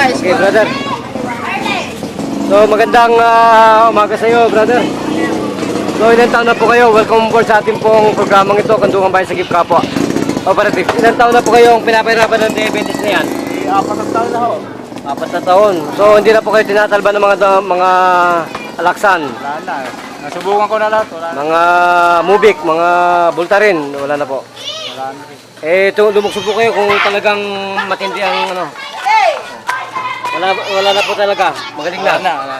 Okay, brother. So, magandang umaga sa iyo, brother. So, ilang taon na po kayo? Welcome board sa ating pong programang ito, Kandungan Bayan Sagip Kapwa. Operative, ilang taon na po kayong pinapahirapan ng diabetes na yan? 4 taon na ho. 4 na taon. So, hindi na po kayo tinatalba ng mga alaksan, Wala na. Nasubukan ko na lahat. Wala na. mga mubik, mga bultarin, wala na po. Wala na rin. Eh, lumukso po kayo kung talagang matindi ang ano. Wala na po talaga. Magaling Wala na. na. Wala.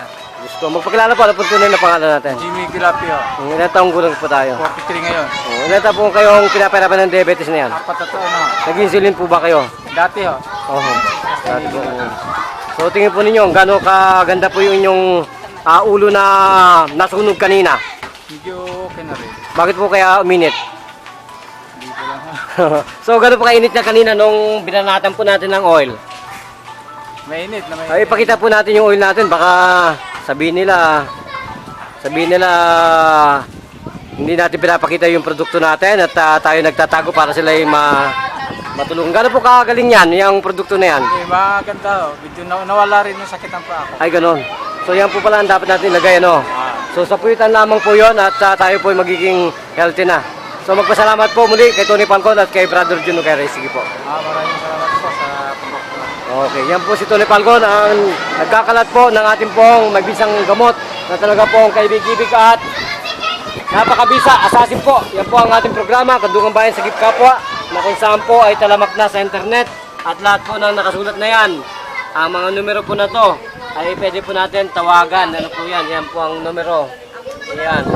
Gusto, magpakilala po, ano po tunay na pangalan natin? Jimmy Gilapio. Ilang taong gulang po tayo? 43 ngayon. Ilang taon po kayong pinapahirapan ng diabetes na yan? 4 na taon na ho. Nag-insulin po ba kayo? Dati ho. Oo. Dati po. So tingin po ninyo, gaano kaganda po yung inyong ulo na nasunog kanina? Medyo okay na rin. Bakit po kaya uminit? Hindi ko lang ho. So gaano po kainit na kanina nung binanatan po natin ng oil? Mainit na mainit. Ay, ipakita po natin yung oil natin, baka sabihin nila hindi natin pinapakita yung produkto natin at tayo nagtatago para sila ay matulungan. Gaano po kagaling yan, yung produkto na yan? Okay, maganda ho. Medyo nawala rin yung sakit ng paa ko. Ay, ganon. So yan po pala ang dapat natin ilagay, ano? So sa puwitan lamang po yon at tayo po ay magiging healthy na. So magpasalamat po muli kay Tony Falcon at kay Brother Juno Kere. Sige po. Maraming salamat po sa pagpapalala. Okay, yan po si Tony Falcon, ang nagkakalat po ng ating pong magbisang gamot na talaga pong kaibig-ibig at napakabisa, asasin po. Yan po ang ating programa, Kandungan Bayan Sagip Kapwa, na kung saan po ay talamak na sa internet at lahat po ng nakasulat na yan. Ang mga numero po na to ay pwede po natin tawagan. Ano po yan? Yan po ang numero. Ayan.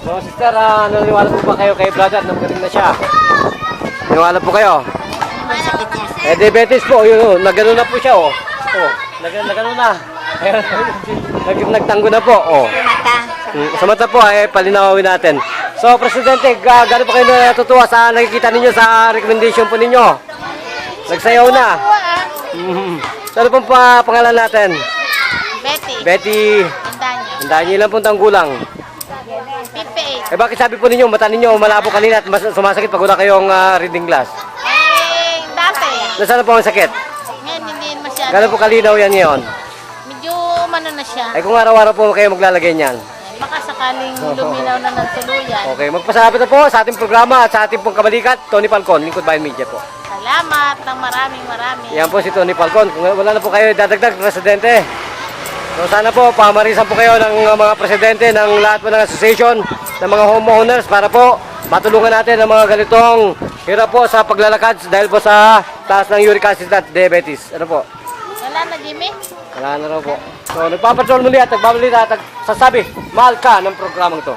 So sister, naniwala po ba kayo kay brother na magaling na siya? Naniwala po kayo? Eh, diabetes po, yun, nagano na po siya, oh. Oh, nagano na. Nagtanggo na po, oh. Sa mata po, palinawin natin. So, Presidente, gano'n po kayo natutuwa sa nakikita ninyo sa recommendation po ninyo? Nagsayaw na. Ano pong pangalan natin? Betty. Betty. Tandanya. Tandaan niyo lang pong tanggulang. 58. Eh, bakit sabi po ninyo, mata ninyo malabo kanina at sumasakit pag wala kayong reading glass? Dati. Nasaan na po ang sakit? Ngayon, hindi masyado. Gano'n po kalinaw yan ngayon? Medyo umano na siya. Ay, kung araw-araw po kayo maglalagay niyan. Baka sakaling luminaw na ng tuluyan. Okay, magpasalamat na po sa ating programa at sa ating pong kabalikat, Tony Falcon, Lingkod Bayan Media po. Salamat ng maraming. Yan po si Tony Falcon. Kung wala na po kayo dadagdag, Presidente. So sana po, pamarisan po kayo ng mga Presidente ng lahat po ng association, ng mga homeowners para po matulungan natin ang mga ganitong hirap po sa paglalakad dahil po sa taas ng uric acid at diabetes. Ano po? Wala na, Jimmy? Wala na raw po. So nagpapatrol muli at nagbabalita at sasabi, mahal ka ng programang to.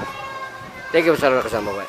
Thank you, sir, kasama po.